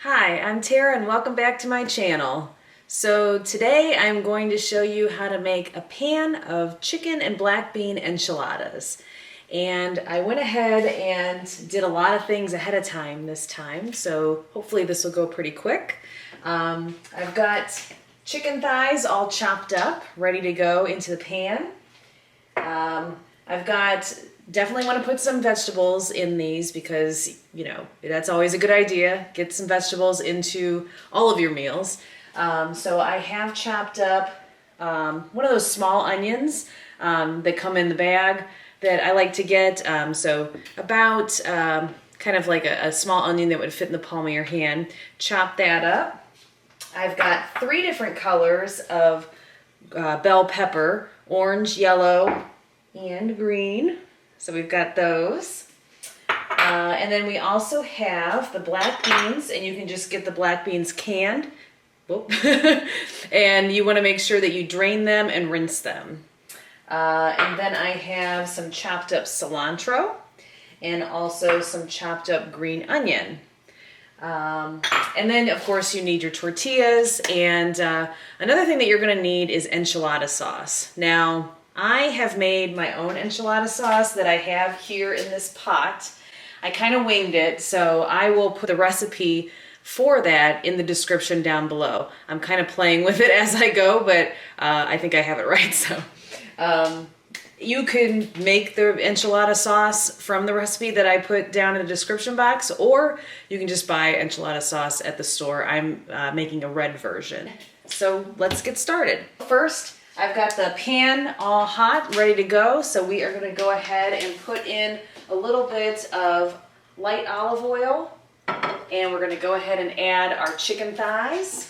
Hi, I'm Tara and welcome back to my channel. So today I'm going to show you how to make a pan of chicken and black bean enchiladas. And I went ahead and did a lot of things ahead of time this time, so hopefully this will go pretty quick. I've got chicken thighs all chopped up, ready to go into the pan. I've got, definitely want to put some vegetables in these because, you know, that's always a good idea. Get some vegetables into all of your meals. So I have chopped up one of those small onions that come in the bag that I like to get. So about kind of like a small onion that would fit in the palm of your hand. Chop that up. I've got 3 different colors of bell pepper: orange, yellow, and green. So we've got those. And then we also have the black beans, and you can just get the black beans canned. Whoop. And you want to make sure that you drain them and rinse them. And then I have some chopped up cilantro and also some chopped up green onion. And then of course you need your tortillas, and another thing that you're going to need is enchilada sauce. Now I have made my own enchilada sauce that I have here in this pot. I kind of winged it, so I will put the recipe for that in the description down below. I'm kind of playing with it as I go, but I think I have it right. So you can make the enchilada sauce from the recipe that I put down in the description box, or you can just buy enchilada sauce at the store. I'm making a red version. So let's get started. First, I've got the pan all hot, ready to go. So we are going to go ahead and put in a little bit of light olive oil, and we're going to go ahead and add our chicken thighs.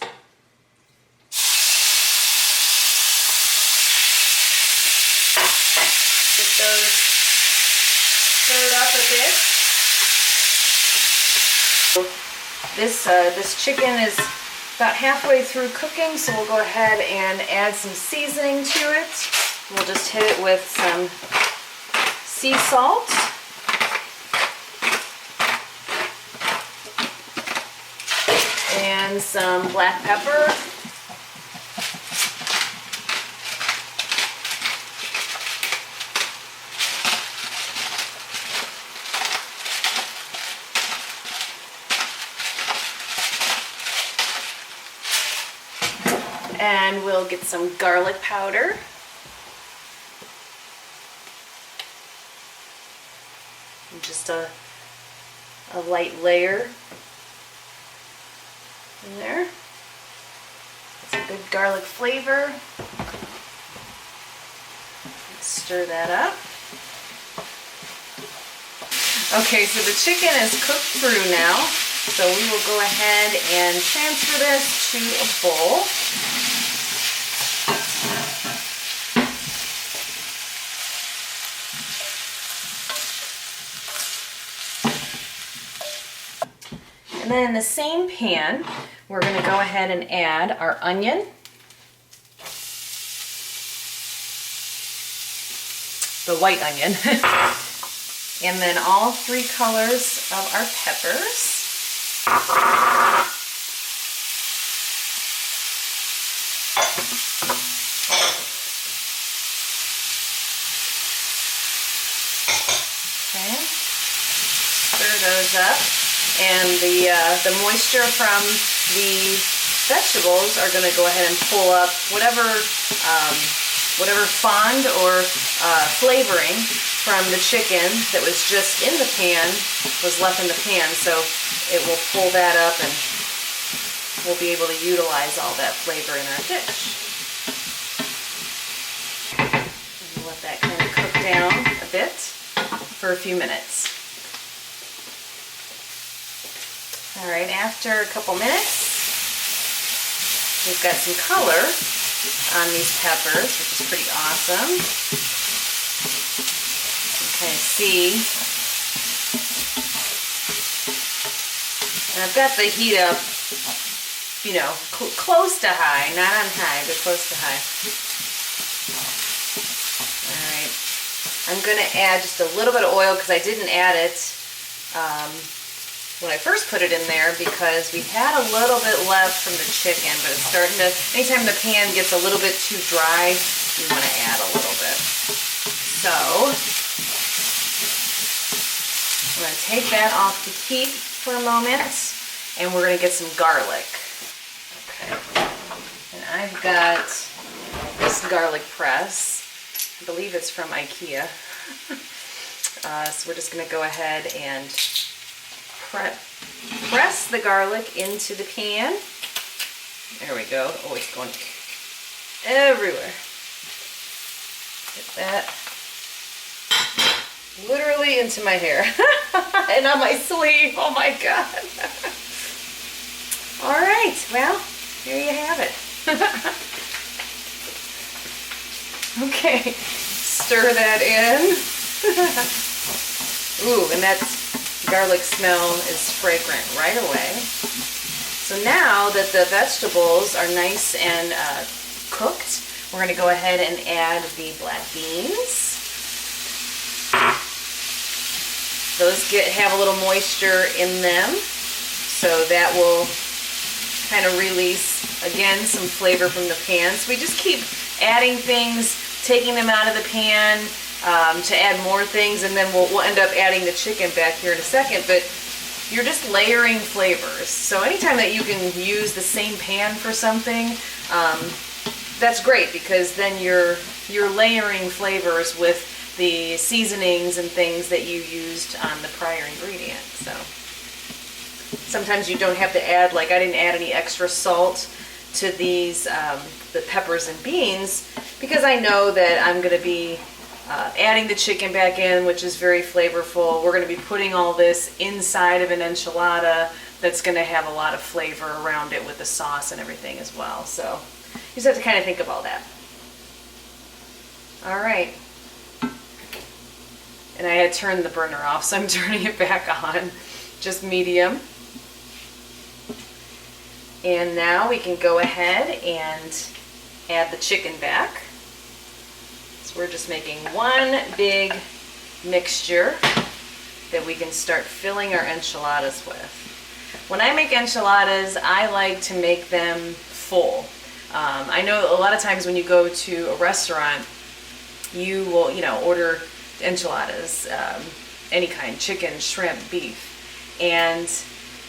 Get those stirred up a bit. This chicken is about halfway through cooking, so we'll go ahead and add some seasoning to it. We'll just hit it with some sea salt. And some black pepper. And we'll get some garlic powder. And just a light layer in there. It's a good garlic flavor. Let's stir that up. Okay, so the chicken is cooked through now. So we will go ahead and transfer this to a bowl. And then in the same pan, we're going to go ahead and add our onion, the white onion, and then all 3 colors of our peppers. Okay, stir those up. And the moisture from the vegetables are going to go ahead and pull up whatever fond or flavoring from the chicken that was just in the pan was left in the pan. So it will pull that up, and we'll be able to utilize all that flavor in our dish. And let that kind of cook down a bit for a few minutes. All right, after a couple minutes, we've got some color on these peppers, which is pretty awesome. You can kind of see. And I've got the heat up, you know, close to high, not on high, but close to high. All right, I'm going to add just a little bit of oil because I didn't add it when I first put it in there because we had a little bit left from the chicken, but it's starting to, anytime the pan gets a little bit too dry, you want to add a little bit. So I'm going to take that off the heat for a moment, and we're going to get some garlic. Okay, and I've got this garlic press. I believe it's from IKEA. So we're just going to go ahead and press the garlic into the pan. There we go. Oh, it's going everywhere. Get that literally into my hair and on my sleeve. Oh my God. All right, well, here you have it. Okay, stir that in. Ooh, and that garlic smell is fragrant right away. So now that the vegetables are nice and cooked, we're going to go ahead and add the black beans. Those have a little moisture in them, so that will kind of release, again, some flavor from the pan. So we just keep adding things, taking them out of the pan to add more things, and then we'll end up adding the chicken back here in a second. But you're just layering flavors. So anytime that you can use the same pan for something, that's great, because then you're layering flavors with the seasonings and things that you used on the prior ingredient. So sometimes you don't have to add, like I didn't add any extra salt to these, the peppers and beans, because I know that I'm going to be adding the chicken back in, which is very flavorful. We're going to be putting all this inside of an enchilada that's going to have a lot of flavor around it with the sauce and everything as well. So you just have to kind of think of all that. All right. And I had turned the burner off, so I'm turning it back on, just medium. And now we can go ahead and add the chicken back. So we're just making one big mixture that we can start filling our enchiladas with. When I make enchiladas, I like to make them full. I know a lot of times when you go to a restaurant, you will, order enchiladas, any kind, chicken, shrimp, beef, and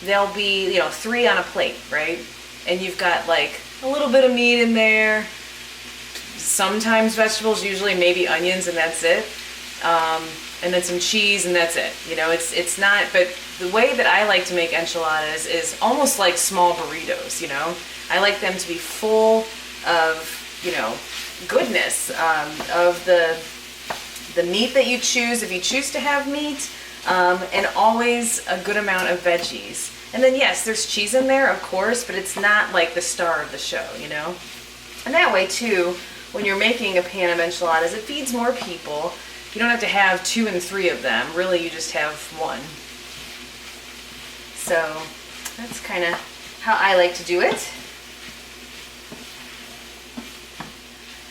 they'll be, 3 on a plate, right? And you've got like a little bit of meat in there, sometimes vegetables, usually maybe onions, and that's it. And then some cheese, and that's it. It's not, but the way that I like to make enchiladas is almost like small burritos, I like them to be full of, goodness, of the meat that you choose, if you choose to have meat, and always a good amount of veggies. And then yes, there's cheese in there, of course, but it's not like the star of the show, And that way too, when you're making a pan of enchiladas, it feeds more people. You don't have to have 2 and 3 of them. Really, you just have 1. So that's kind of how I like to do it.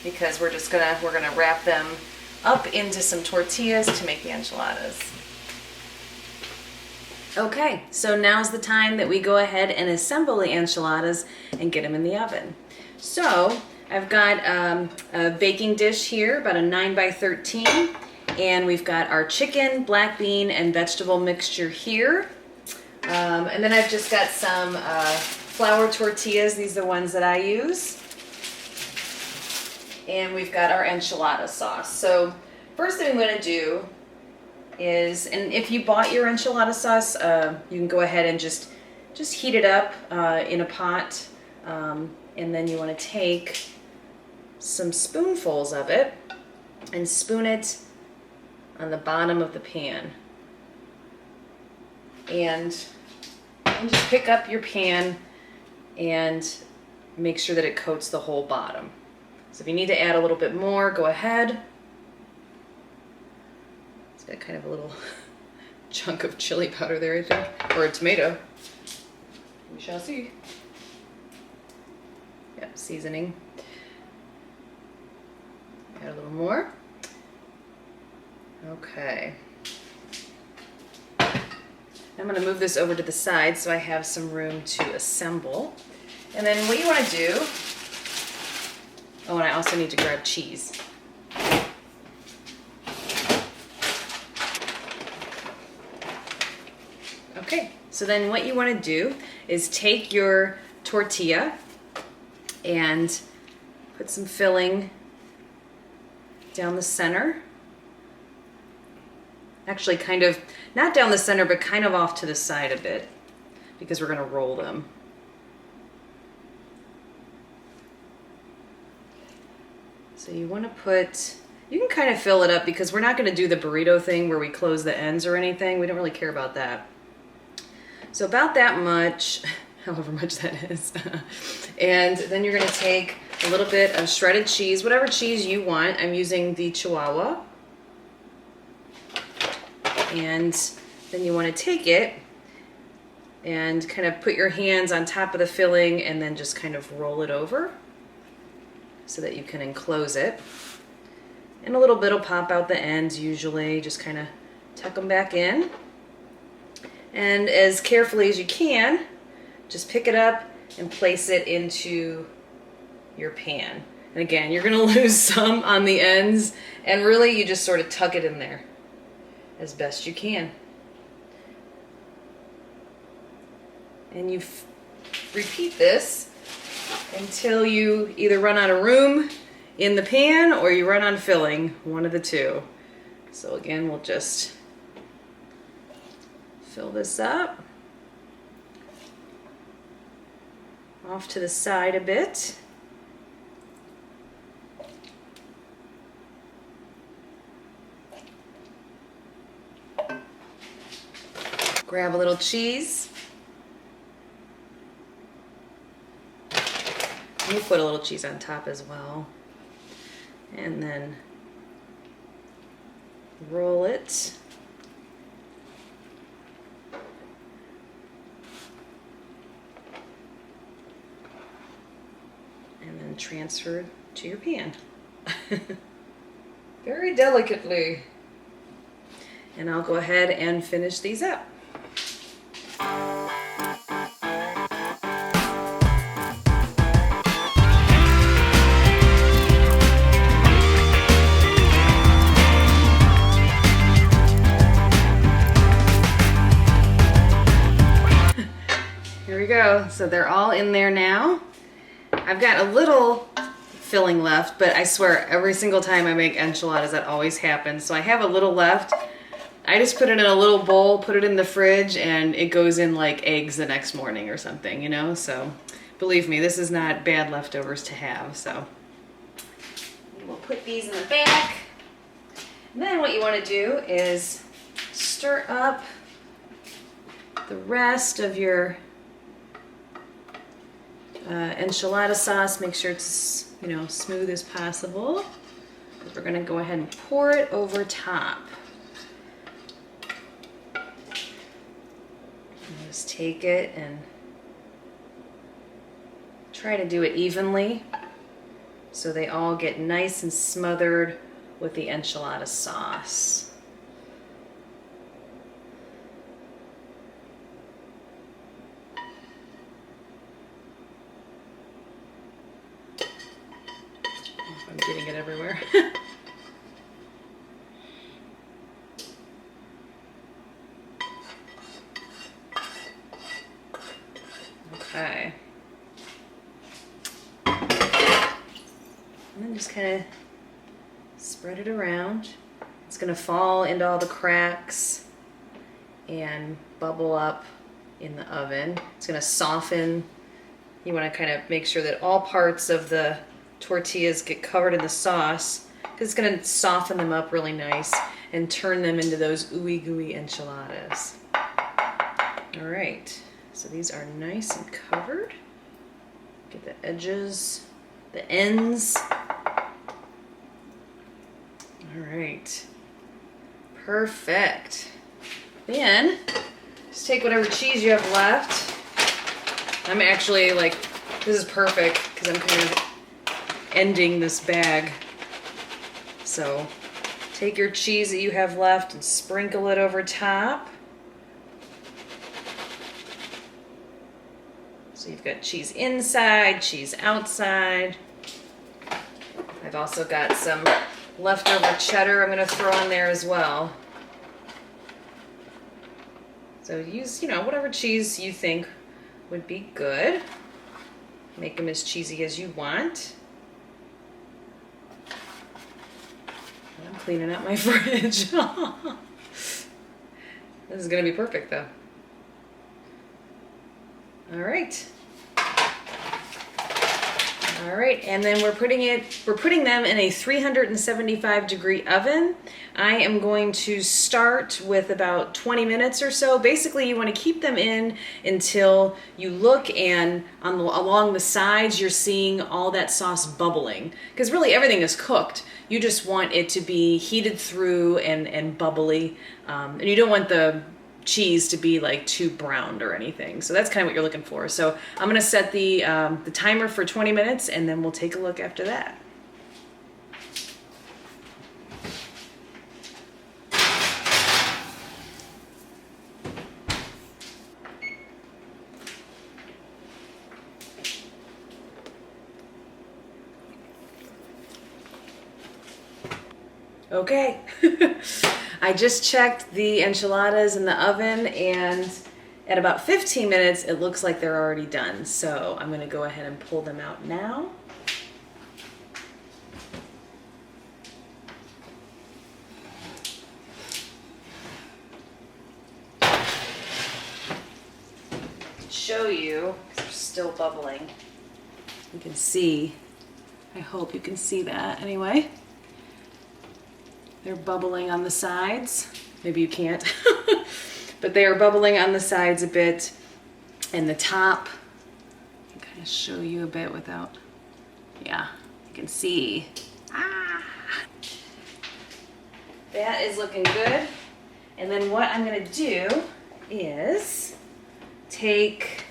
Because we're gonna wrap them up into some tortillas to make the enchiladas. Okay, so now's the time that we go ahead and assemble the enchiladas and get them in the oven. So I've got a baking dish here, about a 9 by 13, and we've got our chicken, black bean, and vegetable mixture here. And then I've just got some flour tortillas. These are the ones that I use. And we've got our enchilada sauce. So first thing I'm going to do is, and if you bought your enchilada sauce, you can go ahead and just heat it up in a pot, and then you want to take some spoonfuls of it and spoon it on the bottom of the pan, and just pick up your pan and make sure that it coats the whole bottom. So if you need to add a little bit more, go ahead. It's got kind of a little chunk of chili powder there, I think, or a tomato. We shall see. Yep, seasoning. Add a little more. I'm gonna move this over to the side so I have some room to assemble. And then what you wanna do, oh, and I also need to grab cheese. Okay, so then what you wanna do is take your tortilla and put some filling down the center. Actually, kind of, not down the center, but kind of off to the side a bit, because we're gonna roll them. So you wanna put, you can kind of fill it up because we're not gonna do the burrito thing where we close the ends or anything. We don't really care about that. So about that much, however much that is. And then you're gonna take a little bit of shredded cheese, whatever cheese you want. I'm using the Chihuahua. And then you want to take it and kind of put your hands on top of the filling and then just kind of roll it over so that you can enclose it. And a little bit will pop out the ends usually, just kind of tuck them back in. And as carefully as you can, just pick it up and place it into your pan. And again, you're gonna lose some on the ends, and really you just sort of tuck it in there as best you can. And you repeat this until you either run out of room in the pan or you run on filling, one of the two. So again, we'll just fill this up off to the side a bit. Grab a little cheese. We'll put a little cheese on top as well. And then roll it. And then transfer to your pan. Very delicately. And I'll go ahead and finish these up. Here we go. So they're all in there now. I've got a little filling left, but I swear every single time I make enchiladas that always happens. So I have a little left. I just put it in a little bowl, put it in the fridge, and it goes in like eggs the next morning or something, you know? So believe me, this is not bad leftovers to have. So we'll put these in the back. And then what you want to do is stir up the rest of your enchilada sauce. Make sure it's, you know, smooth as possible. We're going to go ahead and pour it over top. Just take it and try to do it evenly so they all get nice and smothered with the enchilada sauce. I'm getting it everywhere. Okay. And then just kind of spread it around. It's going to fall into all the cracks and bubble up in the oven. It's going to soften. You want to kind of make sure that all parts of the tortillas get covered in the sauce, because it's going to soften them up really nice and turn them into those ooey gooey enchiladas. All right. So these are nice and covered. Get the edges, the ends. All right, perfect. Then just take whatever cheese you have left. I'm actually like, this is perfect because I'm kind of ending this bag. So take your cheese that you have left and sprinkle it over top. So you've got cheese inside, cheese outside. I've also got some leftover cheddar I'm going to throw on there as well. So use, whatever cheese you think would be good. Make them as cheesy as you want. I'm cleaning up my fridge. This is going to be perfect though. All right. All right, and then we're putting them in a 375-degree oven. I am going to start with about 20 minutes or so. Basically, you want to keep them in until you look and along the sides you're seeing all that sauce bubbling. Because really everything is cooked. You just want it to be heated through and bubbly. And you don't want the cheese to be like too browned or anything. So that's kind of what you're looking for. So I'm going to set the timer for 20 minutes and then we'll take a look after that. Okay, I just checked the enchiladas in the oven and at about 15 minutes it looks like they're already done. So I'm going to go ahead and pull them out now. Show you, because they're still bubbling. You can see, I hope you can see that anyway. They're bubbling on the sides. Maybe you can't. But they are bubbling on the sides a bit. And the top, I can kind of show you a bit without, yeah, you can see. Ah! That is looking good. And then what I'm gonna do is take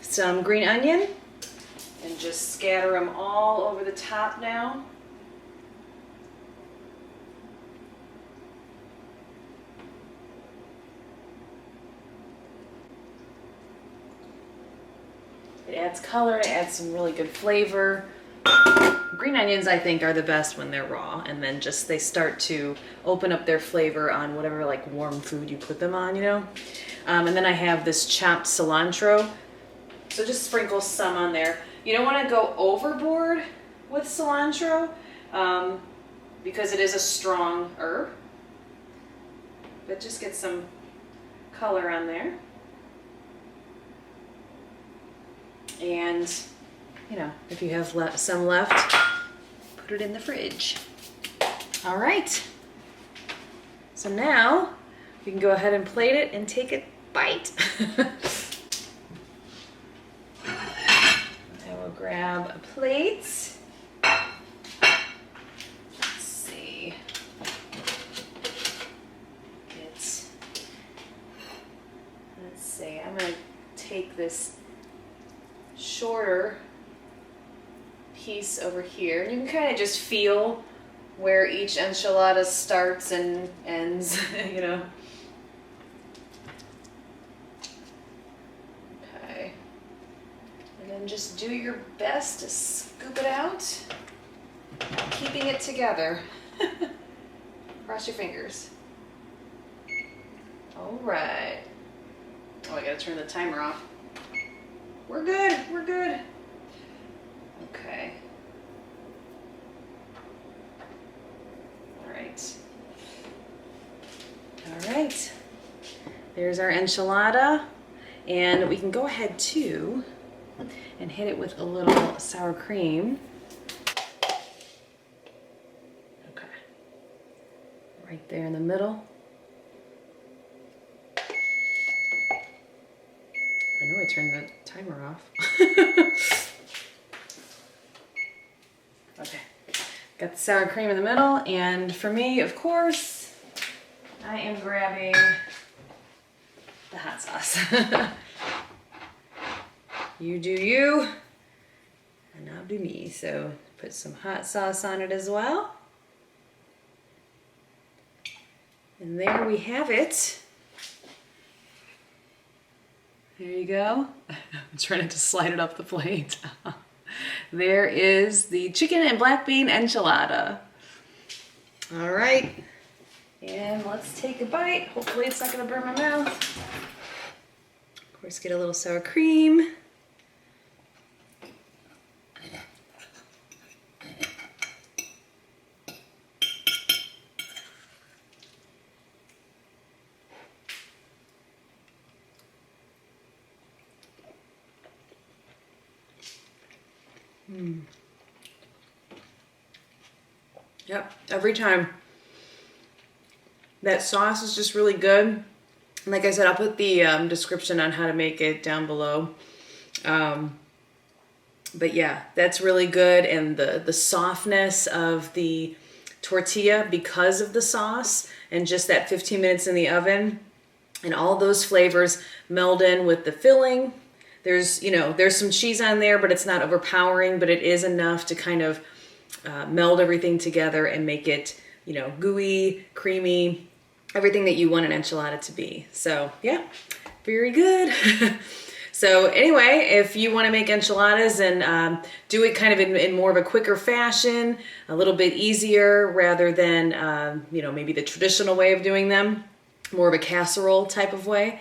some green onion and just scatter them all over the top now. It adds color, it adds some really good flavor. Green onions, I think, are the best when they're raw, and then just they start to open up their flavor on whatever like warm food you put them on, And then I have this chopped cilantro, so just sprinkle some on there. You don't want to go overboard with cilantro because it is a strong herb, but just get some color on there. And, if you have some left, put it in the fridge. All right. So now you can go ahead and plate it and take a bite. I will grab a plate. Let's see. Let's see. I'm going to take this shorter piece over here. You can kind of just feel where each enchilada starts and ends, Okay. And then just do your best to scoop it out, keeping it together. Cross your fingers. All right. Oh, I gotta turn the timer off. We're good, we're good. Okay. All right. All right. There's our enchilada. And we can go ahead too and hit it with a little sour cream. Okay. Right there in the middle. I know I turned the timer off. Okay, got the sour cream in the middle, and for me, of course, I am grabbing the hot sauce. You do you, and I'll do me. So put some hot sauce on it as well. And there we have it. There you go. I'm trying to slide it up the plate. There is the chicken and black bean enchilada. All right, and let's take a bite. Hopefully it's not gonna burn my mouth. Of course, get a little sour cream. Yep, every time. That sauce is just really good. And like I said, I'll put the description on how to make it down below. But yeah, that's really good. And the softness of the tortilla because of the sauce and just that 15 minutes in the oven and all those flavors meld in with the filling. There's, you know, there's some cheese on there, but it's not overpowering, but it is enough to kind of meld everything together and make it, you know, gooey, creamy, everything that you want an enchilada to be. So yeah, very good. So anyway, if you want to make enchiladas and do it kind of in more of a quicker fashion, a little bit easier rather than, you know, maybe the traditional way of doing them, more of a casserole type of way,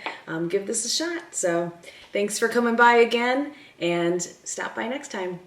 give this a shot. So thanks for coming by again, and stop by next time.